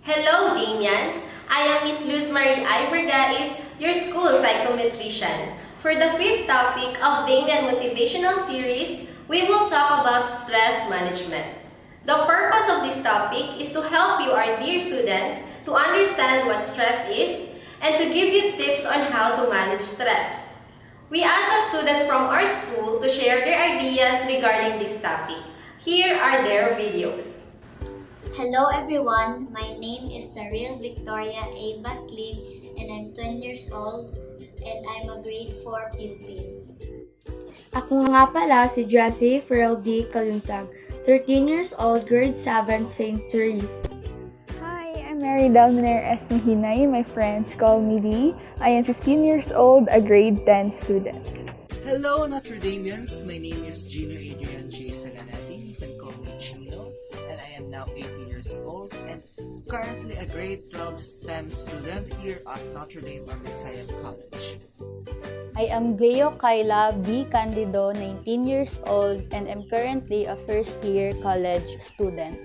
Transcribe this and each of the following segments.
Hello, Damians! I am Miss Luz Marie Bragais, your school psychometrician. For the fifth topic of Damean Motivational Series, we will talk about stress management. The purpose of this topic is to help you, our dear students, to understand what stress is and to give you tips on how to manage stress. We asked some students from our school to share their ideas regarding this topic. Here are their videos. Hello everyone, my name is Saril Victoria A. Batling and I'm 20 years old and I'm a grade 4 pupil. Ako nga pala si Jessie Ferrell D. Kalunsag, 13 years old, grade 7, St. Therese. Hi, I'm Mary Dalminer S. Mahinay. My friends call me Dee. I am 15 years old, a grade 10 student. Hello, Notre Damians. My name is Gino Adrian J. Saganati. You can call me Gino, and I am now 18 years old and currently a grade 12 STEM student here at Notre Dame Messiah College. I am Gleo Kayla B. Candido, 19 years old, and am currently a first-year college student.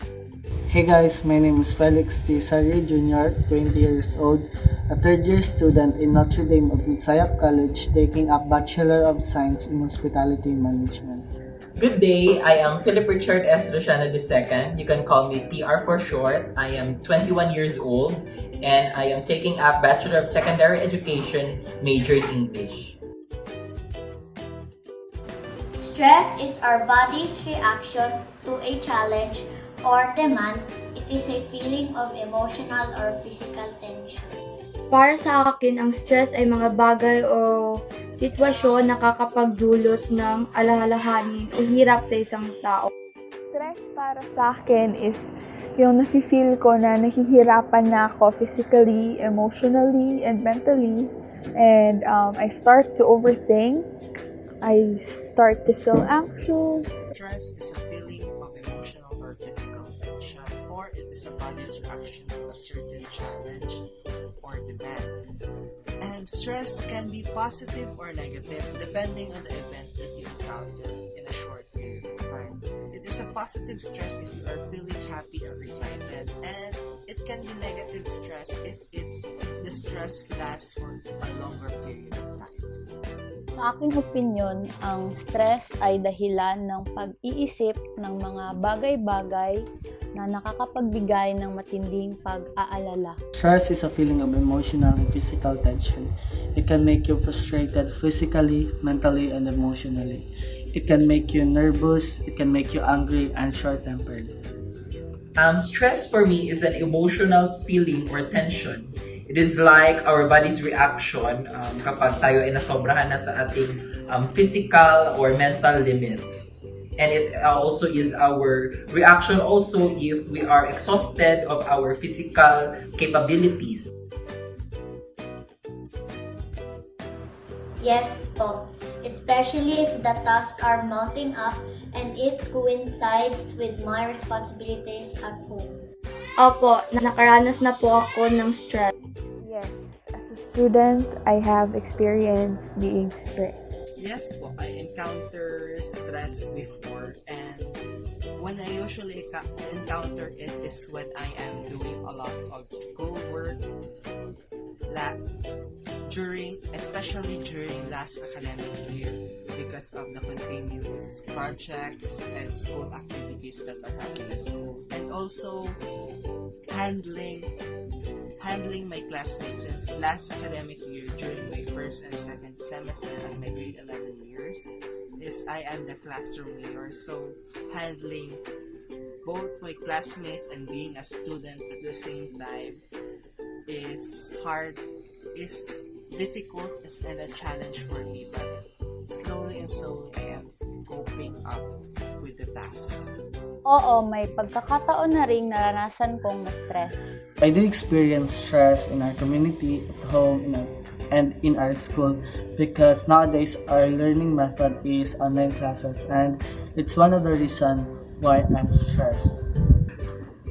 Hey guys, my name is Felix T. Sari Jr., 20 years old, a third-year student in Notre Dame of Messiah College taking up Bachelor of Science in Hospitality Management. Good day, I am Philip Richard S. Rosiana II. You can call me TR for short. I am 21 years old and I am taking up Bachelor of Secondary Education, major in English. Stress is our body's reaction to a challenge or demand. It is a feeling of emotional or physical tension. Para sa akin, ang stress ay mga bagay o sitwasyon na nakakapagdulot ng alalahanin o hirap sa isang tao. Stress para sa akin is yung nafe-feel ko na nahihirapan na ako physically, emotionally, and mentally. And I start to overthink. I start to feel anxious. Stress is a feeling of emotional or physical tension, or it is a body's reaction to a certain challenge or demand. And stress can be positive or negative depending on the event that you encounter in a short period of time. It is a positive stress if you are feeling happy or excited, and it can be negative stress if the stress lasts for a longer period of time. Sa aking opinyon, ang stress ay dahilan ng pag-iisip ng mga bagay-bagay na nakakapagbigay ng matinding pag-aalala. Stress is a feeling of emotional and physical tension. It can make you frustrated physically, mentally, and emotionally. It can make you nervous, it can make you angry and short-tempered. Stress for me is an emotional feeling or tension. It is like our body's reaction kapag tayo ay nasobrahan na sa ating physical or mental limits. And it also is our reaction also if we are exhausted of our physical capabilities. Yes po, especially if the tasks are mounting up and it coincides with my responsibilities at home. Opo, nakaranas na po ako ng stress. Yes, as a student, I have experienced being stressed. Yes po, I encounter stress before, and when I usually encounter it is when I am doing a lot of schoolwork, especially during last academic year, because of the continuous projects and school activities that are happening in school, and also handling my classmates since last academic year during my first and second semester at my grade 11 years is I am the classroom leader, so handling both my classmates and being a student at the same time is hard, is difficult and a challenge for me, but slowly I am coping up with the task. Oo, may pagkakataon na ring naranasan kong na-stress. I do experience stress in our community, at home, and in our school because nowadays our learning method is online classes, and it's one of the reasons why I'm stressed.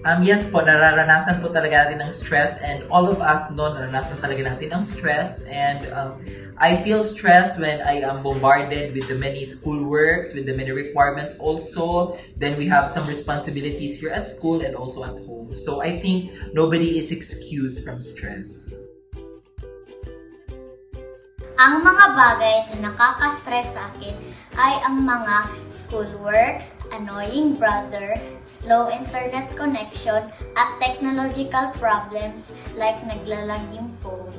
Yes po, nararanasan po talaga natin ang stress, and all of us no, nararanasan talaga natin ang stress, and I feel stress when I am bombarded with the many schoolworks, with the many requirements also. Then we have some responsibilities here at school and also at home. So I think nobody is excused from stress. Ang mga bagay na nakaka-stress sa akin ay ang mga schoolworks, annoying brother, slow internet connection, at technological problems like naglalag yung phone.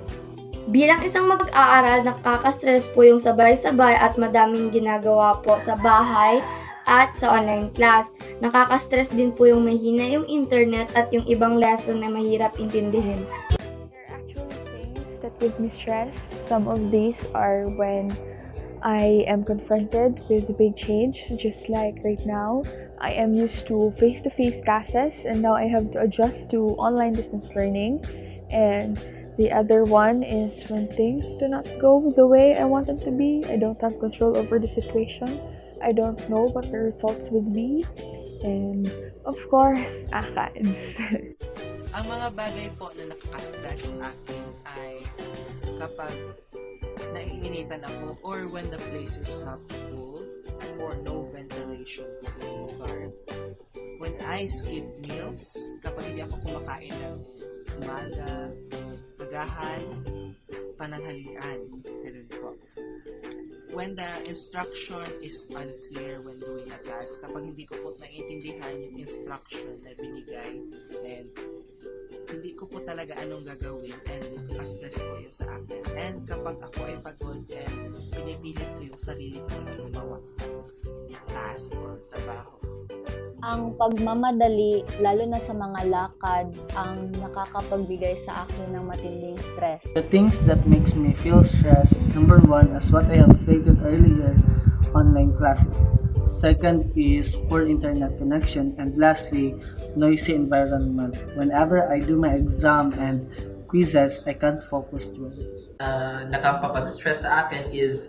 Bilang isang mag-aaral, nakaka-stress po yung sabay-sabay at madaming ginagawa po sa bahay at sa online class. Nakaka-stress din po yung mahina yung internet at yung ibang lesson na mahirap intindihin. There are actually things that give me stress. Some of these are when I am confronted with a big change, just like right now. I am used to face-to-face classes, and now I have to adjust to online distance learning. And the other one is when things do not go the way I want them to be. I don't have control over the situation. I don't know what the results would be. And of course, ACADS. Ang mga bagay po na nakaka-stress sa akin ay kapag naiinitan ako or when the place is not cool or no ventilation po yung lugar. When I skip meals, kapag hindi ako kumakain ng umaga, agahan, pananghalian, ganun po. When the instruction is unclear when doing a task, kapag hindi ko po naiintindihan yung instruction na binigay and hindi ko po talaga anong gagawin, and nakaka-stress po yun sa akin. And kapag ako ay pagod and pinipilit ko yung sarili ko na gumawa yung task or trabaho. Ang pagmamadali, lalo na sa mga lakad, ang nakakapagbigay sa akin ng matinding stress. The things that makes me feel stressed is number one, as what I have stated earlier, online classes. Second is poor internet connection, and lastly, noisy environment. Whenever I do my exam and quizzes, I can't focus well. Nakapapag-stress sa akin is,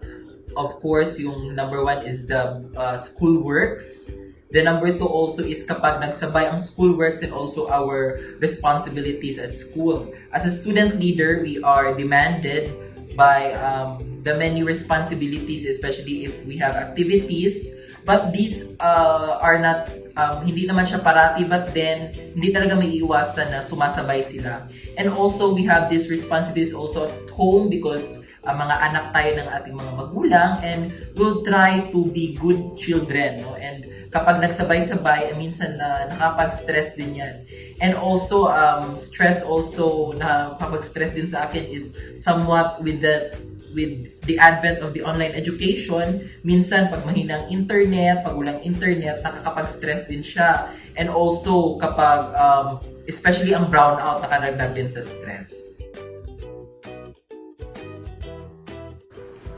of course, yung number one is the school works. The number two also is kapag nagsabay ang school works and also our responsibilities at school. As a student leader, we are demanded by the many responsibilities, especially if we have activities. But these are not, hindi naman siya parati, but then hindi talaga may iwasan na sumasabay sila. And also, we have these responsibilities also at home because mga anak tayo ng ating mga magulang, and we'll try to be good children. No? And kapag nagsabay-sabay, minsan nakapag-stress din yan. And also, stress also, nakapag-stress din sa akin is somewhat with the advent of the online education. Minsan, pag mahinang internet, pag walang internet, nakakapag-stress din siya. And also, kapag, especially ang brownout, nakadagdag din sa stress.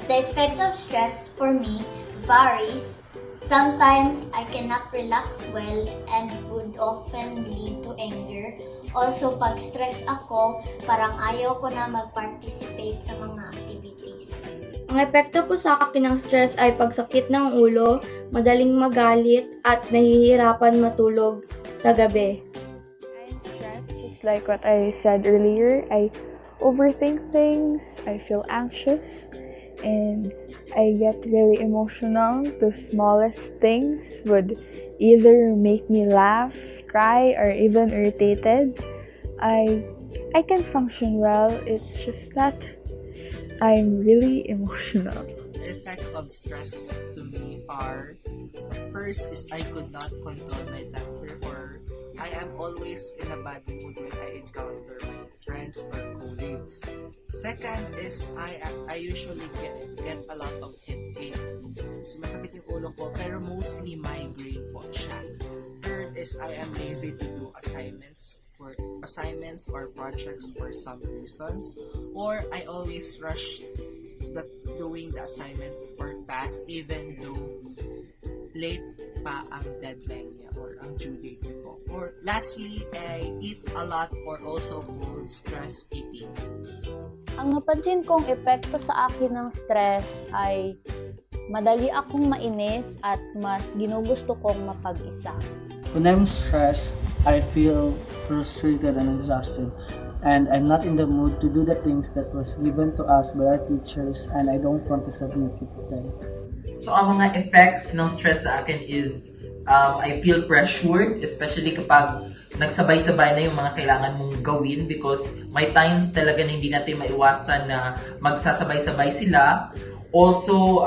The effects of stress for me varies. Sometimes I cannot relax well and would often lead to anger. Also, pag stress ako, parang ayaw ko na mag-participate sa mga activities. Ang epekto po sa akin ng stress ay pagsakit ng ulo, madaling magalit, at nahihirapan matulog sa gabi. I'm stressed, just like what I said earlier. I overthink things, I feel anxious, and I get really emotional. The smallest things would either make me laugh, cry, or even irritated. I can function well, it's just that I'm really emotional. The effect of stress to me are, first is I could not control my temper, or I am always in a bad mood when I encounter my friends or colleagues. Second is I usually get a lot of headache. So, masakit yung ulo ko, pero mostly migraine po siya. Third is I am lazy to do assignments or projects for some reasons, or I always rush doing the assignment or task even though late pa ang deadline niya or ang due date niya po. Or lastly, I eat a lot or also called stress eating. Ang napansin kong epekto sa akin ng stress ay madali akong mainis at mas ginugusto kong mapag-isa. When I'm stressed, I feel frustrated and exhausted, and I'm not in the mood to do the things that was given to us by our teachers, and I don't want to submit it to them. So, ang mga effects ng stress sa akin is, I feel pressured, especially kapag nagsabay-sabay na yung mga kailangan mong gawin because may times talaga na hindi natin maiwasan na magsasabay-sabay sila. Also,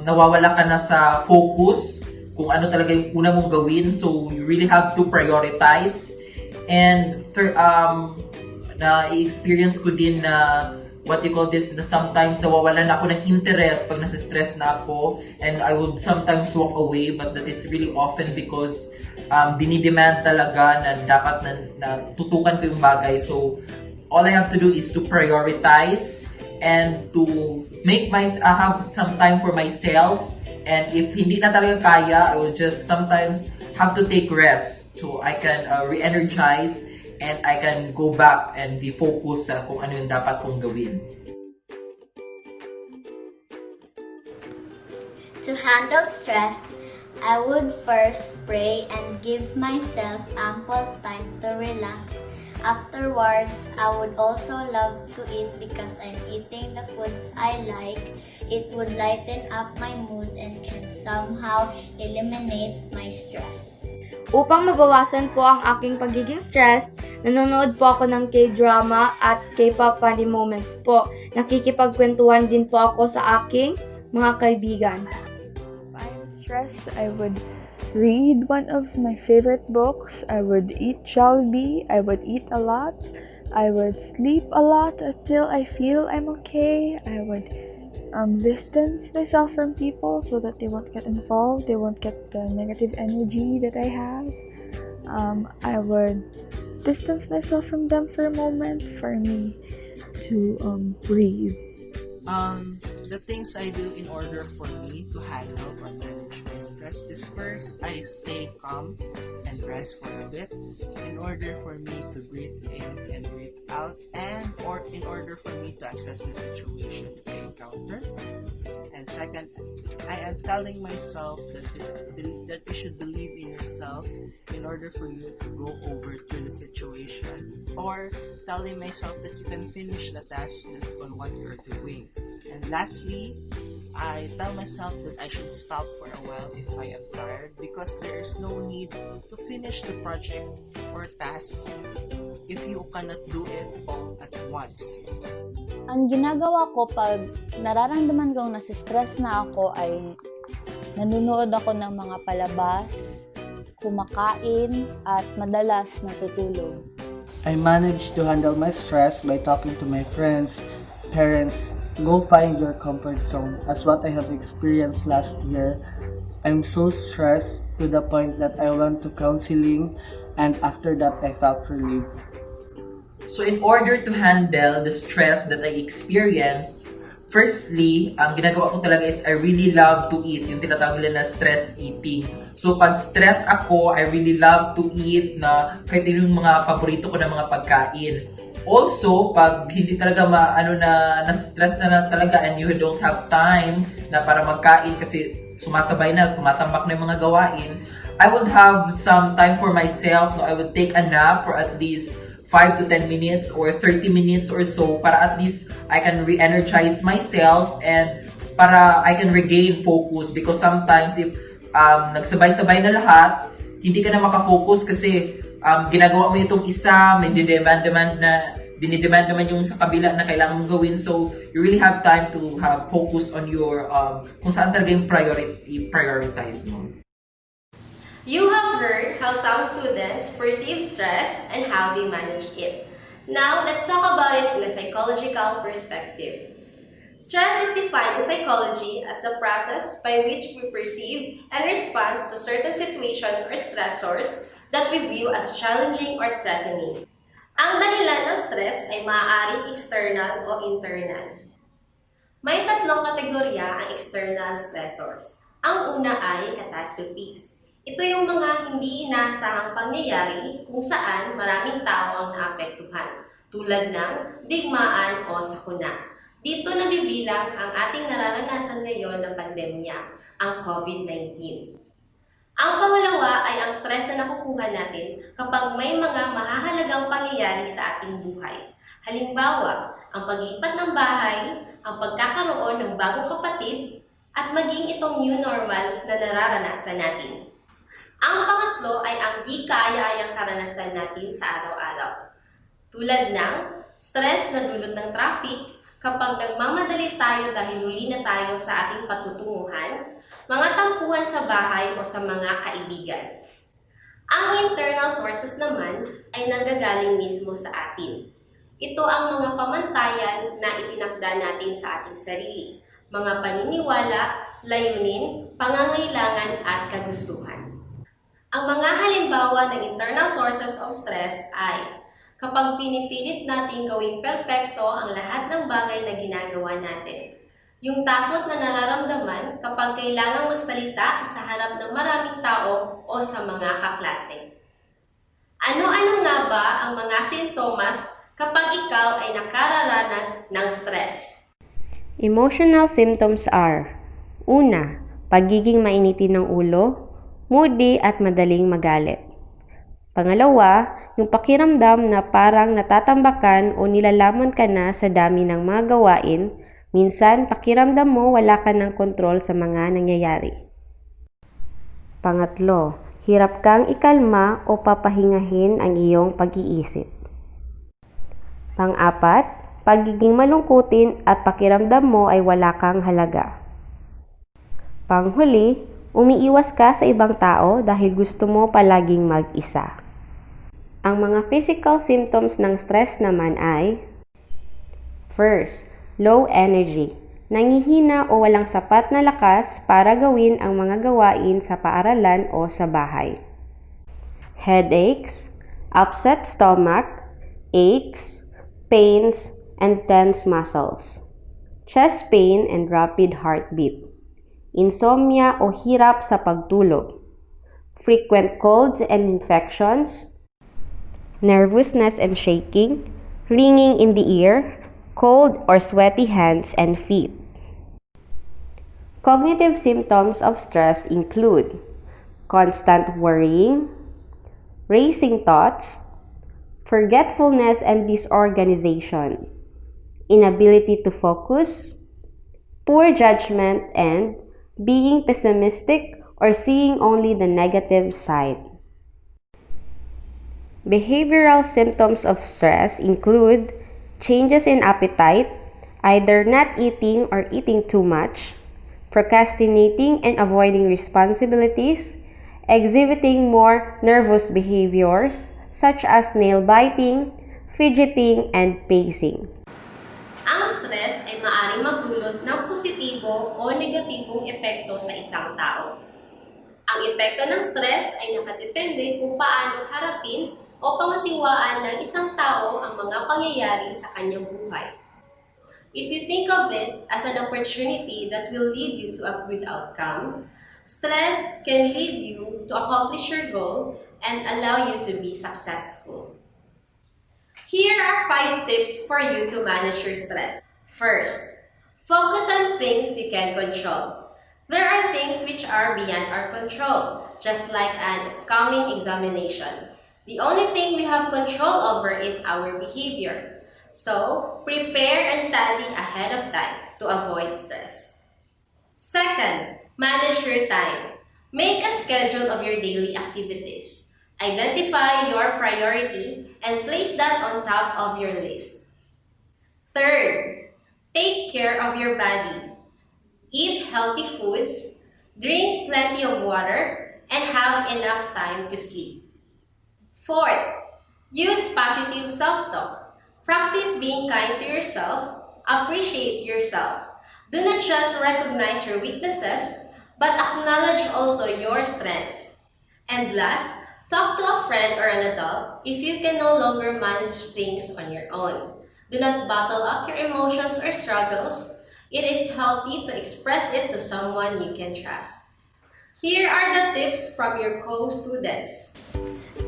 nawawala ka na sa focus kung ano talaga yung una mong gawin. So, you really have to prioritize. And, na-experience ko din na what you call this, na sometimes nawawalan ako ng interest pag nasa-stress na ako and I would sometimes walk away, but that is really often because dinidemand talaga na dapat na tutukan ko yung bagay. So, all I have to do is to prioritize and to make have some time for myself, and if hindi na talaga kaya, I will just sometimes have to take rest so I can re-energize and I can go back and be focused sa kung ano yung dapat kong gawin. To handle stress, I would first pray and give myself ample time to relax. Afterwards, I would also love to eat because I'm eating the foods I like. It would lighten up my mood and can somehow eliminate my stress. Upang mabawasan po ang aking pagiging stress, nanonood po ako ng K-drama at K-pop funny moments po. Nakikipagkwentuhan din po ako sa aking mga kaibigan. If I'm stressed, I would read one of my favorite books. I would eat Jollibee. I would eat a lot. I would sleep a lot until I feel I'm okay. I would distance myself from people so that they won't get involved. They won't get the negative energy that I have. I would distance myself from them for a moment for me to breathe. The things I do in order for me to handle or manage my stress is first, I stay calm and rest for a bit in order for me to breathe in and breathe out, and or in order for me to assess the situation I encounter. And second, I am telling myself that you should believe in yourself in order for you to go over to the situation, or telling myself that you can finish the task on what you're doing. And lastly, I tell myself that I should stop for a while if I am tired, because there is no need to finish the project or task if you cannot do it all at once. Ang ginagawa ko pag nararamdaman kong nasistress na ako ay nanonood ako ng mga palabas, kumakain, at madalas natutulog. I manage to handle my stress by talking to my friends, parents. Go find your comfort zone. As what I have experienced last year, I'm so stressed to the point that I went to counseling, and after that I felt relief. So in order to handle the stress that I experience, firstly, ang ginagawa ko talaga is I really love to eat, yung tinatawag nila na stress eating. So pag stress ako, I really love to eat na kahit yung mga paborito ko na mga pagkain. Also, pag hindi talaga na-stress na talaga and you don't have time na para magkain kasi sumasabay na, tumatambak na yung mga gawain, I would have some time for myself. No? I would take a nap for at least 5 to 10 minutes or 30 minutes or so para at least I can re-energize myself and para I can regain focus, because sometimes if nagsabay-sabay na lahat, hindi ka na makafocus kasi ginagawa mo itong isa, may dinidemand naman yung sa kabila na kailangan mong gawin. So, you really have time to have focus on your, kung saan talaga yung prioritize mo. You have heard how some students perceive stress and how they manage it. Now, let's talk about it in a psychological perspective. Stress is defined in psychology as the process by which we perceive and respond to certain situations or stressors that we view as challenging or threatening. Ang dahilan ng stress ay maaaring external o internal. May tatlong kategorya ang external stressors. Ang una ay catastrophes. Ito yung mga hindi inaasahang pangyayari kung saan maraming tao ang naapektuhan, tulad ng digmaan o sakuna. Dito nabibilang ang ating nararanasan ngayon na pandemya, ang COVID-19. Ang pangalawa ay ang stress na nakukuha natin kapag may mga mahahalagang pangyayari sa ating buhay. Halimbawa, ang paglipat ng bahay, ang pagkakaroon ng bagong kapatid, at maging itong new normal na nararanasan natin. Ang pangatlo ay ang di kaaya-ayang karanasan natin sa araw-araw. Tulad ng stress na dulot ng traffic, kapag nagmamadali tayo dahil huli na tayo sa ating patutunguhan, mga tampuhan sa bahay o sa mga kaibigan. Ang internal sources naman ay nanggagaling mismo sa atin. Ito ang mga pamantayan na itinakda natin sa ating sarili, mga paniniwala, layunin, pangangailangan at kagustuhan. Ang mga halimbawa ng internal sources of stress ay kapag pinipilit natin gawing perpekto ang lahat ng bagay na ginagawa natin. Yung takot na nararamdaman kapag kailangang magsalita sa harap ng maraming tao o sa mga kaklase. Ano-ano nga ba ang mga sintomas kapag ikaw ay nakararanas ng stress? Emotional symptoms are: una, pagiging mainitin ng ulo, moody at madaling magalit. Pangalawa, yung pakiramdam na parang natatambakan o nilalaman ka na sa dami ng mga gawain, minsan pakiramdam mo wala ka ng kontrol sa mga nangyayari. Pangatlo, hirap kang ikalma o papahingahin ang iyong pag-iisip. Pang-apat, pagiging malungkutin at pakiramdam mo ay wala kang halaga. Panghuli, umiiwas ka sa ibang tao dahil gusto mo palaging mag-isa. Ang mga physical symptoms ng stress naman ay: first, low energy. Nangihina o walang sapat na lakas para gawin ang mga gawain sa paaralan o sa bahay. Headaches, upset stomach, aches, pains, and tense muscles. Chest pain and rapid heartbeat. Insomnia o hirap sa pagtulog. Frequent colds and infections. Nervousness and shaking. Ringing in the ear. Cold or sweaty hands and feet. Cognitive symptoms of stress include constant worrying, racing thoughts, forgetfulness and disorganization, inability to focus, poor judgment, and being pessimistic or seeing only the negative side. Behavioral symptoms of stress include changes in appetite, either not eating or eating too much, procrastinating and avoiding responsibilities, exhibiting more nervous behaviors such as nail biting, fidgeting, and pacing. Ang stress ay maaaring magdulot ng positibo o negatibong epekto sa isang tao. Ang epekto ng stress ay nakadepende kung paano harapin o pangasiwaan ng isang tao ang mga pangyayari sa kanyang buhay. If you think of it as an opportunity that will lead you to a good outcome, stress can lead you to accomplish your goal and allow you to be successful. Here are 5 tips for you to manage your stress. First, focus on things you can control. There are things which are beyond our control, just like an upcoming examination. The only thing we have control over is our behavior. So, prepare and study ahead of time to avoid stress. Second, manage your time. Make a schedule of your daily activities. Identify your priority and place that on top of your list. Third, take care of your body. Eat healthy foods, drink plenty of water, and have enough time to sleep. Fourth, use positive self-talk. Practice being kind to yourself. Appreciate yourself. Do not just recognize your weaknesses, but acknowledge also your strengths. And last, talk to a friend or an adult if you can no longer manage things on your own. Do not bottle up your emotions or struggles. It is healthy to express it to someone you can trust. Here are the tips from your co-students.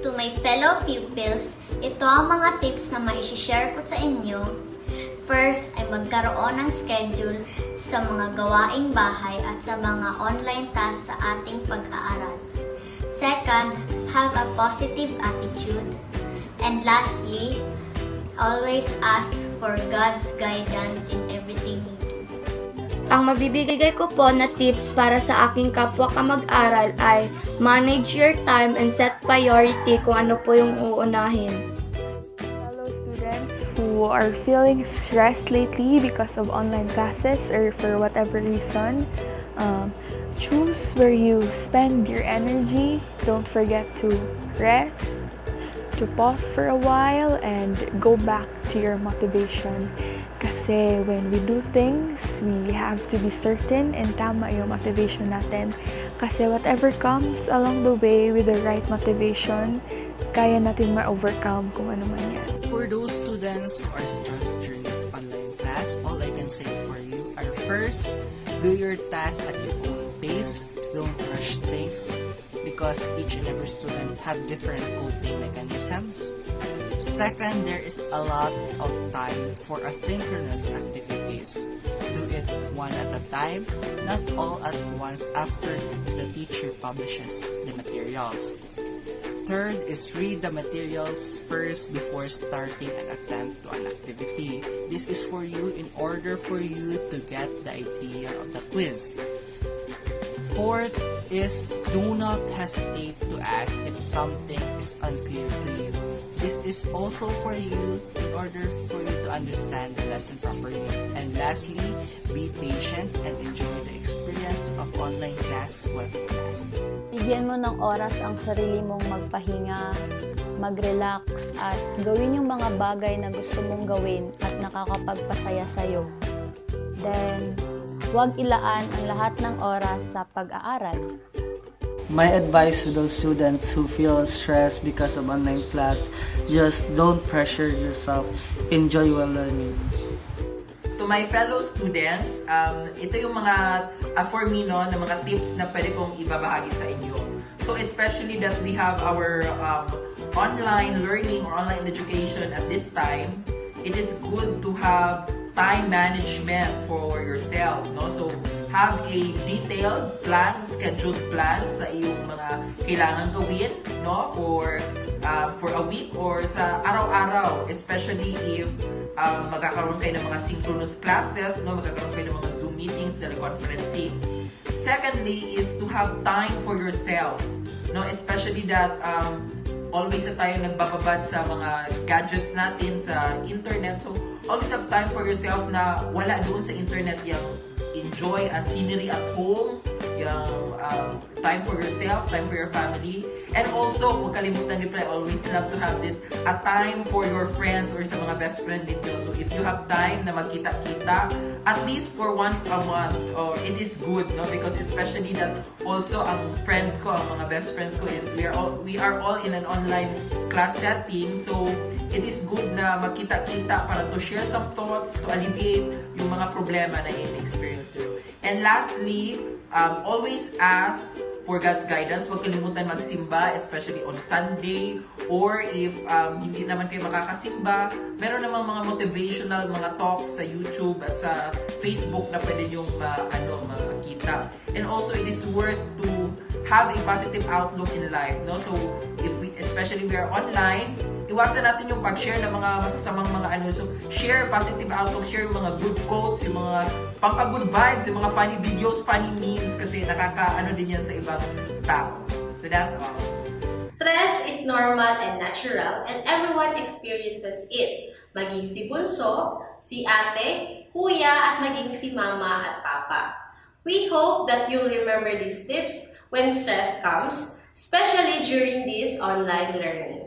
To my fellow pupils, ito ang mga tips na mai-share ko sa inyo. First ay magkaroon ng schedule sa mga gawaing bahay at sa mga online tasks sa ating pag-aaral. Second, have a positive attitude. And lastly, always ask for God's guidance in everything you do. Ang mabibigay ko po na tips para sa aking kapwa kamag-aral ay manage your time and set priority kung ano po yung uunahin. Fellow students who are feeling stressed lately because of online classes or for whatever reason, choose where you spend your energy. Don't forget to rest, to pause for a while, and go back to your motivation. Kasi when we do things, we have to be certain and tama yung motivation natin. Kasi whatever comes along the way with the right motivation, kaya natin ma-overcome kung ano man yan. For those students who are stressed during this online class, all I can say for you are first, do your task at your own pace. Don't rush things because each and every student have different coping mechanisms. Second, there is a lot of time for asynchronous activities. Do it one at a time, not all at once after the teacher publishes the materials. Third is read the materials first before starting an attempt to an activity. This is for you in order for you to get the idea of the quiz. Fourth is do not hesitate to ask if something is unclear to you. This is also for you in order for you to understand the lesson properly. And lastly, be patient and enjoy the experience of online class while it lasts. Bigyan mo ng oras ang sarili mong magpahinga, mag-relax, at gawin yung mga bagay na gusto mong gawin at nakakapagpasaya sa'yo. Then, huwag ilaan ang lahat ng oras sa pag-aaral. My advice to those students who feel stressed because of online class, just don't pressure yourself. Enjoy while learning. To my fellow students, ito yung mga, for me, no, na mga tips na pwede kong ibabahagi sa inyo. So especially that we have our online learning or online education at this time, it is good to have time management for yourself, no? So have a detailed plan, scheduled plan sa iyong mga kailangan gawin, no, for a week or sa araw-araw, especially if magkakaroon kayo ng mga synchronous classes, no, magkakaroon kayo ng mga Zoom meetings, teleconferencing. Secondly is to have time for yourself, no, especially that always na tayo nagbababad sa mga gadgets natin sa internet. So, always have time for yourself na wala doon sa internet yung enjoy a scenery at home, yung time for yourself, time for your family. And also, huwag kalimutan din pala, always love to have this, a time for your friends or sa mga best friend ninyo. So, if you have time na magkita-kita, at least for once a month, it is good, no? Because especially that also ang friends ko, ang mga best friends ko is we are all in an online class setting. So, it is good na magkita-kita para to share some thoughts, to alleviate yung mga problema na in-experience nyo. And lastly, always ask for God's guidance. Huwag kalimutan magsimba, especially on Sunday, or if hindi naman kayo makakasimba, meron namang mga motivational, mga talks sa YouTube at sa Facebook na pwede nyong makita. And also, it is worth to have a positive outlook in life, no? So, especially we are online, iwasan natin yung pag-share ng mga masasamang mga so share positive outlook, share yung mga good quotes, yung mga pampa-good vibes, yung mga funny videos, funny memes, kasi din yan sa ibang tao. So that's all. Stress is normal and natural and everyone experiences it. Maging si bunso, si ate, kuya, at maging si mama at papa. We hope that you'll remember these tips when stress comes, especially during this online learning.